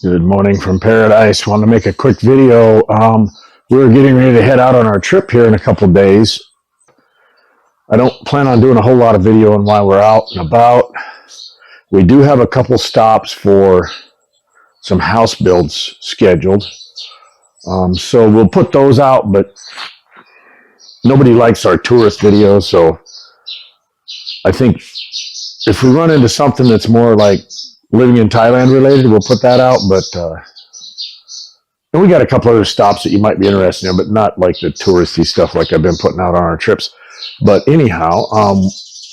Good morning from Paradise. Want to make a quick video. We're getting ready to head out on our trip here in a couple of days. I don't plan on doing a whole lot of video on while we're out and about. We do have a couple stops for some house builds scheduled. So we'll put those out, but nobody likes our tourist videos. So I think if we run into something that's more like living in Thailand related, we'll put that out. But and we got a couple other stops that you might be interested in, but not like the touristy stuff like I've been putting out on our trips. But anyhow,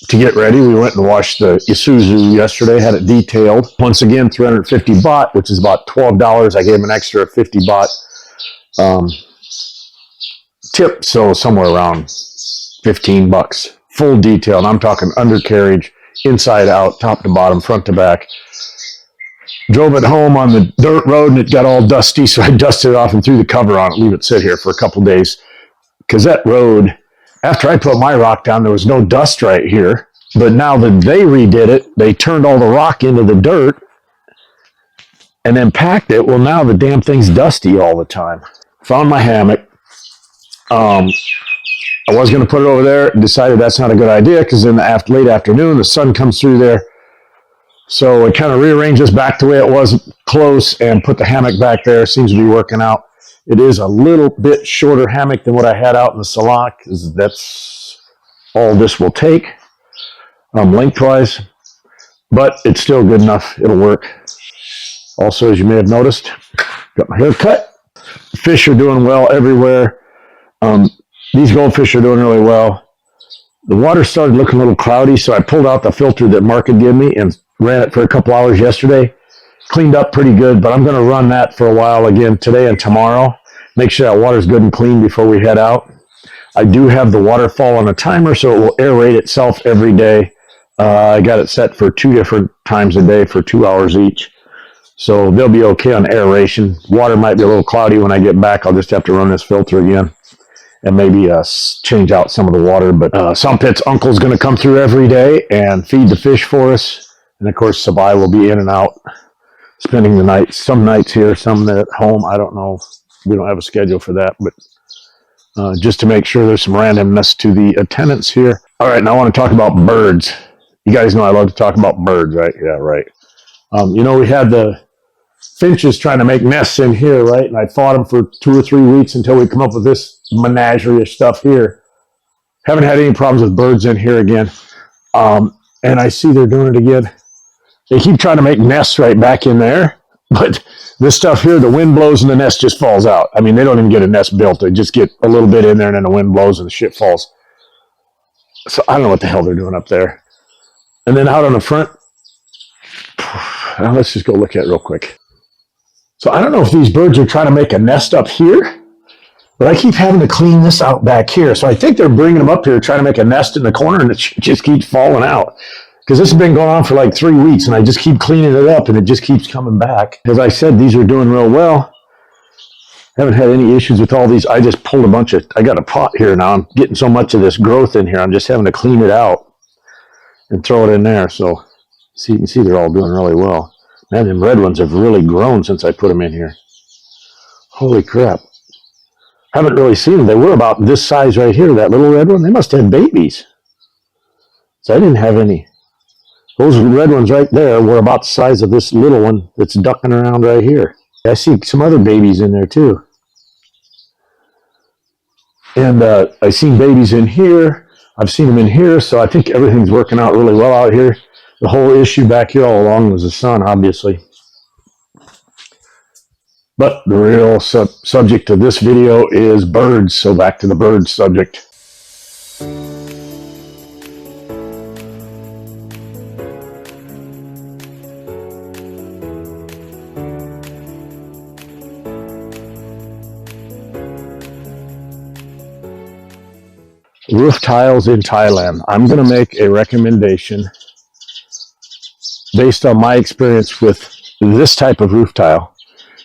to get ready, we went and washed the Isuzu yesterday, had it detailed. Once again, 350 baht, which is about $12. I gave him an extra 50 baht tip, so somewhere around 15 bucks. Full detail, and I'm talking undercarriage, inside out, top to bottom, front to back. Drove it home on the dirt road, and it got all dusty, so I dusted it off and threw the cover on it, leave it sit here for a couple days. Because that road, after I put my rock down, there was no dust right here. But now that they redid it, they turned all the rock into the dirt and then packed it. Well, now the damn thing's dusty all the time. Found my hammock. I was going to put it over there, decided that's not a good idea because in the late afternoon, the sun comes through there. So I kind of rearranged this back the way it was close and put the hammock back there. Seems to be working out. It is a little bit shorter hammock than what I had out in the salon because that's all this will take lengthwise, but it's still good enough. It'll work. Also, as you may have noticed, got my hair cut. Fish are doing well everywhere. These goldfish are doing really well. The water started looking a little cloudy, so I pulled out the filter that Mark had given me and ran it for a couple hours yesterday. Cleaned up pretty good, but I'm going to run that for a while again today and tomorrow. Make sure that water's good and clean before we head out. I do have the waterfall on a timer, so it will aerate itself every day. I got it set for 2 different times a day for 2 hours each. So they'll be okay on aeration. Water might be a little cloudy when I get back. I'll just have to run this filter again and maybe change out some of the water. But Some Pit's uncle's going to come through every day and feed the fish for us. And of course, Sabai will be in and out, spending the night. Some nights here, some at home. I don't know. We don't have a schedule for that, but just to make sure there's some randomness to the attendance here. All right, now I want to talk about birds. You guys know I love to talk about birds, right? Yeah, right. We had the finches trying to make nests in here, right? And I fought them for 2 or 3 weeks until we come up with this menagerie of stuff here. Haven't had any problems with birds in here again. And I see they're doing it again. They keep trying to make nests right back in there, but this stuff here, the wind blows and the nest just falls out. I mean, they don't even get a nest built. They just get a little bit in there and then the wind blows and the shit falls. So I don't know what the hell they're doing up there. And then out on the front, let's just go look at it real quick. So I don't know if these birds are trying to make a nest up here, but I keep having to clean this out back here. So I think they're bringing them up here, trying to make a nest in the corner, and it just keeps falling out. Because this has been going on for like 3 weeks, and I just keep cleaning it up, and it just keeps coming back. As I said, these are doing real well. Haven't had any issues with all these. I just pulled a bunch of, I got a pot here now. I'm getting so much of this growth in here. I'm just having to clean it out and throw it in there. So you can see they're all doing really well. Man, them red ones have really grown since I put them in here. Holy crap. Haven't really seen them. They were about this size right here, that little red one. They must have babies. So I didn't have any. Those red ones right there were about the size of this little one that's ducking around right here. I see some other babies in there too. And I've seen babies in here. I've seen them in here, so I think everything's working out really well out here. The whole issue back here all along was the sun, obviously. But the real subject of this video is birds, so back to the birds subject. Roof tiles in Thailand. I'm going to make a recommendation based on my experience with this type of roof tile.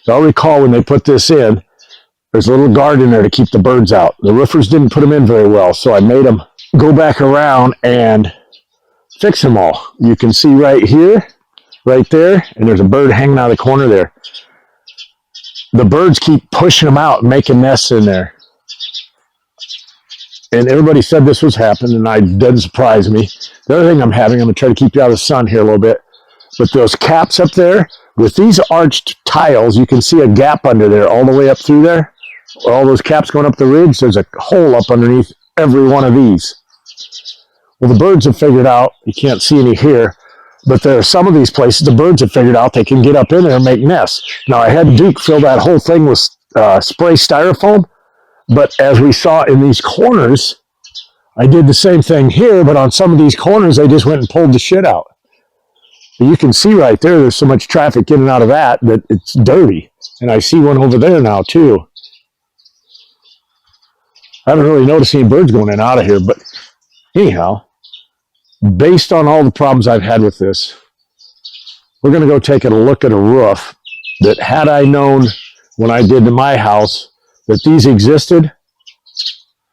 So I'll recall when they put this in, there's a little guard in there to keep the birds out. The roofers didn't put them in very well, so I made them go back around and fix them all. You can see right here, right there, and there's a bird hanging out of the corner there. the birds keep pushing them out and making nests in there. And everybody said this was happening, and it doesn't surprise me. The other thing I'm going to try to keep you out of the sun here a little bit, but those caps up there, with these arched tiles, you can see a gap under there all the way up through there. All those caps going up the ridge, there's a hole up underneath every one of these. Well, the birds have figured out, you can't see any here, but there are some of these places the birds have figured out they can get up in there and make nests. Now, I had Duke fill that whole thing with spray styrofoam, but as we saw in these corners, I did the same thing here, but on some of these corners, I just went and pulled the shit out. And you can see right there, there's so much traffic in and out of that it's dirty. And I see one over there now, too. I haven't really noticed any birds going in and out of here, but anyhow, based on all the problems I've had with this, we're going to go take a look at a roof that, had I known when I did to my house that these existed,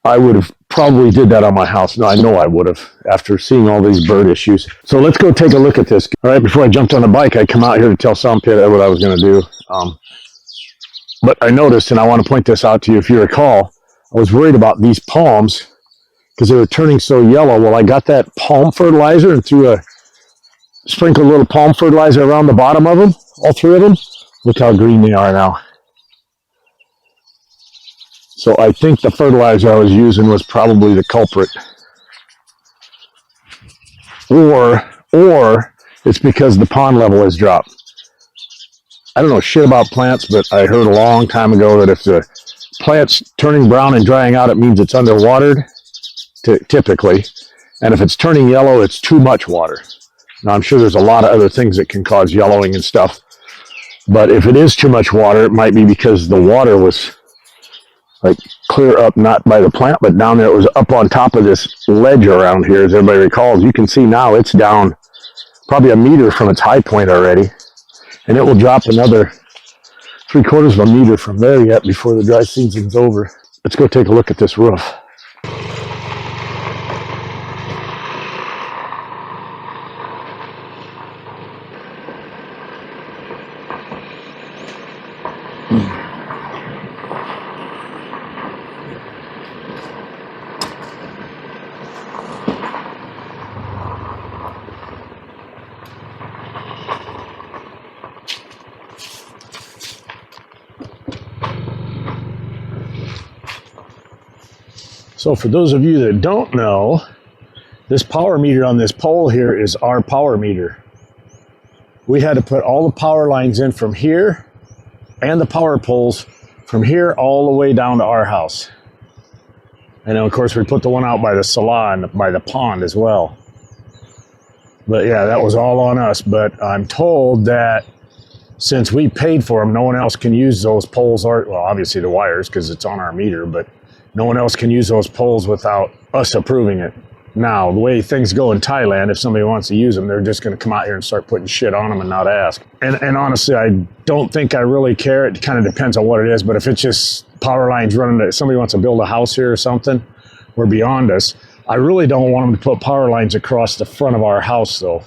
I would have probably did that on my house. No, I know I would have, after seeing all these bird issues. So let's go take a look at this. All right, before I jumped on the bike, I come out here to tell Soundpit what I was going to do. But I noticed, and I want to point this out to you, if you recall, I was worried about these palms because they were turning so yellow. Well, I got that palm fertilizer and sprinkled a little palm fertilizer around the bottom of them, all three of them. Look how green they are now. So I think the fertilizer I was using was probably the culprit. Or it's because the pond level has dropped. I don't know shit about plants, but I heard a long time ago that if the plant's turning brown and drying out, it means it's underwatered, typically. And if it's turning yellow, it's too much water. Now, I'm sure there's a lot of other things that can cause yellowing and stuff. But if it is too much water, it might be because the water was like clear up, not by the plant, but down there. It was up on top of this ledge around here, as everybody recalls. You can see now it's down probably a meter from its high point already. And it will drop another 3/4 of a meter from there yet before the dry season's over. Let's go take a look at this roof. So for those of you that don't know, this power meter on this pole here is our power meter. We had to put all the power lines in from here and the power poles from here all the way down to our house. And then of course we put the one out by the salon, by the pond as well. But yeah, that was all on us. But I'm told that since we paid for them, no one else can use those poles, or, well, obviously the wires because it's on our meter, but no one else can use those poles without us approving it. Now, the way things go in Thailand, if somebody wants to use them, they're just going to come out here and start putting shit on them and not ask. And honestly, I don't think I really care. It kind of depends on what it is. But if it's just power lines running, if somebody wants to build a house here or something, we're beyond us. I really don't want them to put power lines across the front of our house, though.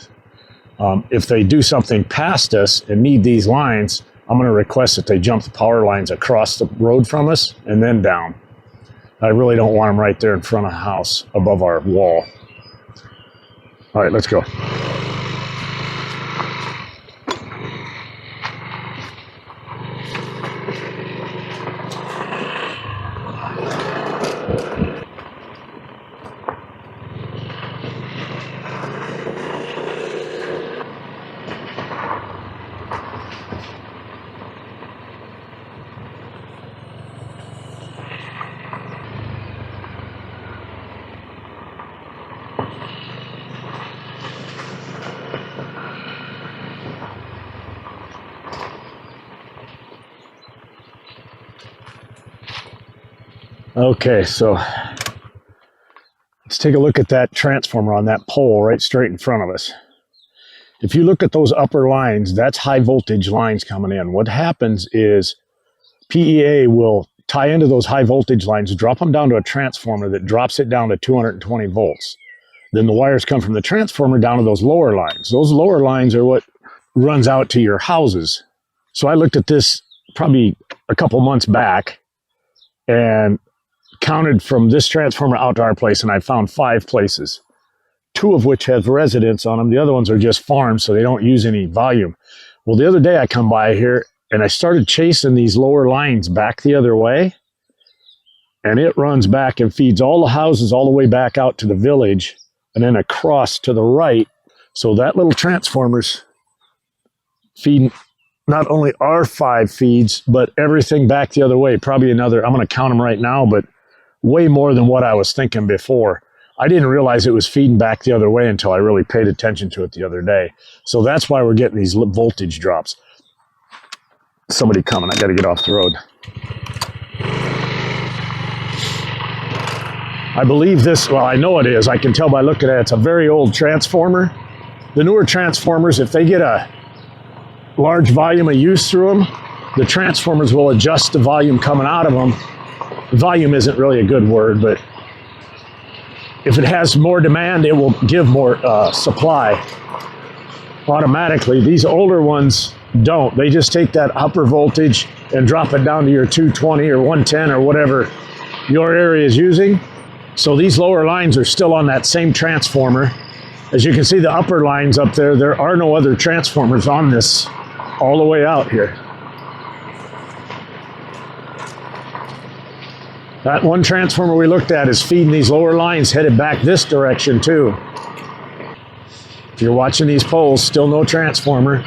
If they do something past us and need these lines, I'm going to request that they jump the power lines across the road from us and then down. I really don't want them right there in front of the house above our wall. All right, let's go. Okay, so let's take a look at that transformer on that pole right straight in front of us. If you look at those upper lines, that's high voltage lines coming in. What happens is PEA will tie into those high voltage lines, drop them down to a transformer that drops it down to 220 volts. Then the wires come from the transformer down to those lower lines. Those lower lines are what runs out to your houses. So I looked at this probably a couple months back and counted from this transformer out to our place, and I found 5 places, 2 of which have residents on them. The other ones are just farms, so they don't use any volume. Well, the other day I come by here and I started chasing these lower lines back the other way, and it runs back and feeds all the houses all the way back out to the village and then across to the right. So that little transformer's feeding not only our 5 feeds, but everything back the other way. Probably another, I'm going to count them right now, but way more than what I was thinking before. I didn't realize it was feeding back the other way until I really paid attention to it the other day. So that's why we're getting these voltage drops. Somebody coming, I got to get off the road. I believe this, well, I know it is. I can tell by looking at it. It's a very old transformer. The newer transformers, if they get a large volume of use through them, the transformers will adjust the volume coming out of them. Volume isn't really a good word, but if it has more demand, it will give more supply automatically. These older ones don't. They just take that upper voltage and drop it down to your 220 or 110 or whatever your area is using. So these lower lines are still on that same transformer. As you can see, the upper lines up there, there are no other transformers on this all the way out here. That one transformer we looked at is feeding these lower lines headed back this direction too. If you're watching these poles, still no transformer.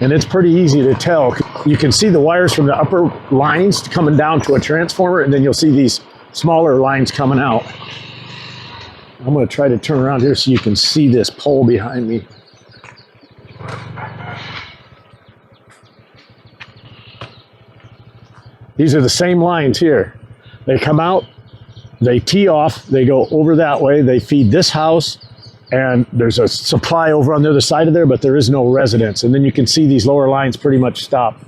And it's pretty easy to tell. You can see the wires from the upper lines coming down to a transformer, and then you'll see these smaller lines coming out. I'm going to try to turn around here so you can see this pole behind me. These are the same lines here. They come out, they tee off, they go over that way, they feed this house, and there's a supply over on the other side of there, but there is no residence. And then you can see these lower lines pretty much stop.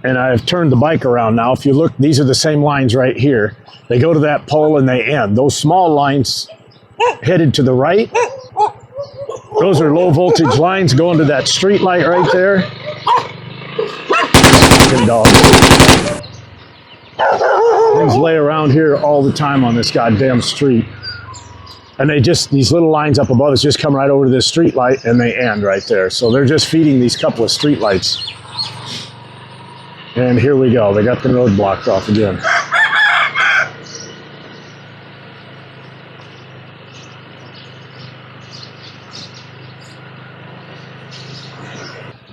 And I've turned the bike around now. If you look, these are the same lines right here. They go to that pole and they end. Those small lines headed to the right, those are low voltage lines going to that street light right there. Fucking dog. Things lay around here all the time on this goddamn street. And they just, these little lines up above us just come right over to this street light and they end right there. So they're just feeding these couple of street lights. And here we go. They got the road blocked off again.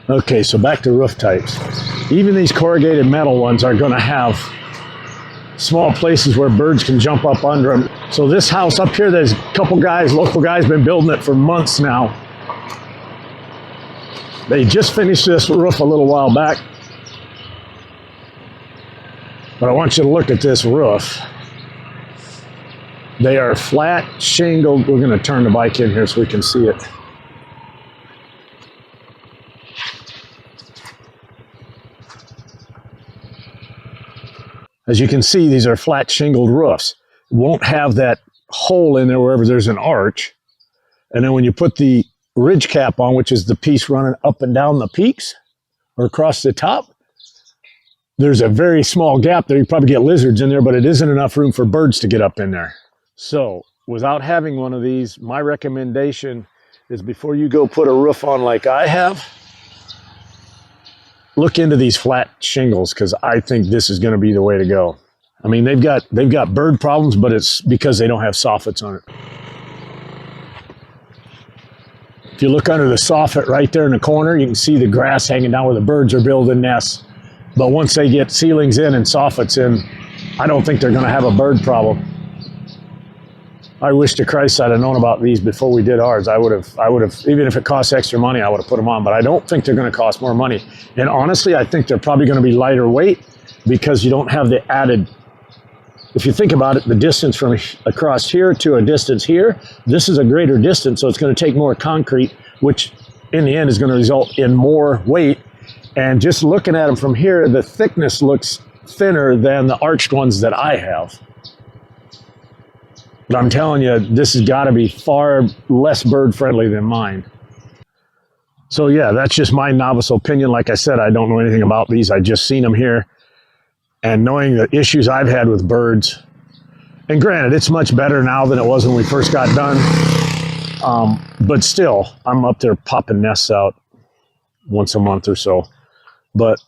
Okay, so back to roof types. Even these corrugated metal ones are going to have small places where birds can jump up under them. So this house up here, there's a couple guys, local guys, been building it for months now. They just finished this roof a little while back. But I want you to look at this roof. They are flat shingled. We're going to turn the bike in here so we can see it. As you can see, these are flat shingled roofs. Won't have that hole in there wherever there's an arch. And then when you put the ridge cap on, which is the piece running up and down the peaks or across the top, there's a very small gap there. You probably get lizards in there, but it isn't enough room for birds to get up in there. So without having one of these, my recommendation is before you go put a roof on like I have, look into these flat shingles, because I think this is going to be the way to go. I mean, they've got bird problems, but it's because they don't have soffits on it. If you look under the soffit right there in the corner, you can see the grass hanging down where the birds are building nests. But once they get ceilings in and soffits in, I don't think they're going to have a bird problem. I wish to Christ I'd have known about these before we did ours. I would have, even if it costs extra money, I would have put them on, but I don't think they're going to cost more money. And honestly, I think they're probably going to be lighter weight because you don't have the added, if you think about it, the distance from across here to a distance here, this is a greater distance, so it's going to take more concrete, which in the end is going to result in more weight. And just looking at them from here, the thickness looks thinner than the arched ones that I have. But I'm telling you, this has got to be far less bird friendly than mine. So yeah, that's just my novice opinion. Like I said, I don't know anything about these. I just seen them here. And knowing the issues I've had with birds, and granted, it's much better now than it was when we first got done. But still, I'm up there popping nests out once a month or so. But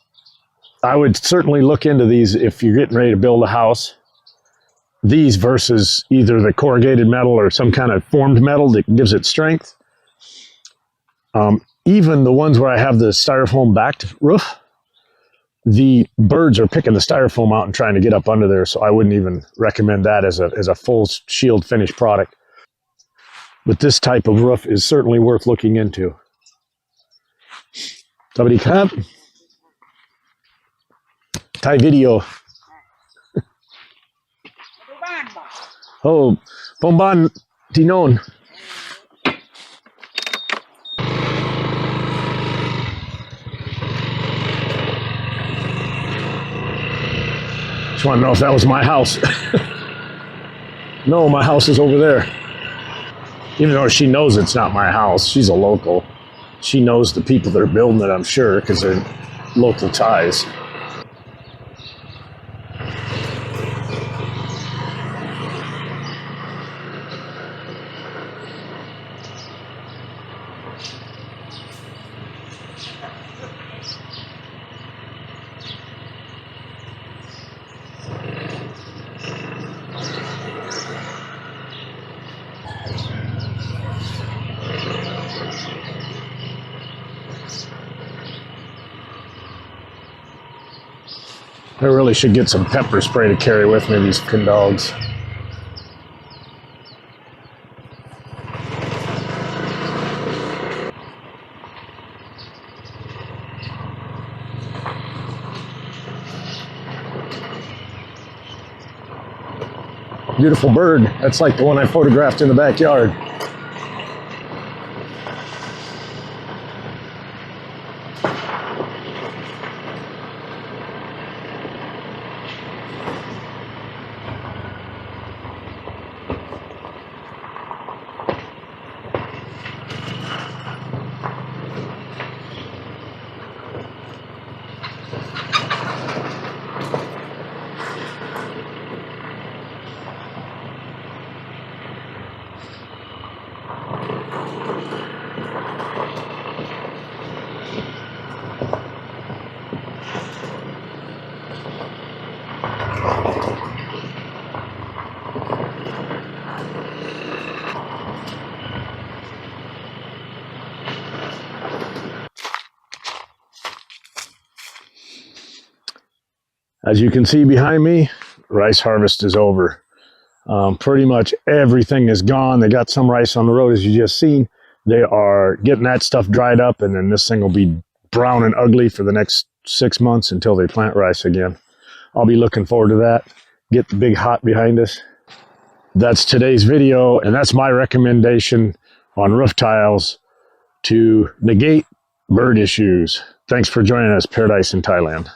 I would certainly look into these if you're getting ready to build a house. These versus either the corrugated metal or some kind of formed metal that gives it strength. Even the ones where I have the styrofoam backed roof, the birds are picking the styrofoam out and trying to get up under there. So I wouldn't even recommend that as a full shield finished product. But this type of roof is certainly worth looking into. Somebody come. Thai video. Oh, Bomban Tinon. Just want to know if that was my house. No, my house is over there. Even though she knows it's not my house, she's a local. She knows the people that are building it, I'm sure, because they're local ties. I really should get some pepper spray to carry with me, these fucking dogs. Beautiful bird. That's like the one I photographed in the backyard. As you can see behind me, rice harvest is over. Pretty much everything is gone. They got some rice on the road, as you just seen. They are getting that stuff dried up, and then this thing will be brown and ugly for the next 6 months until they plant rice again. I'll be looking forward to that. Get the big hot behind us. That's today's video, and that's my recommendation on roof tiles to negate bird issues. Thanks for joining us, Paradise in Thailand.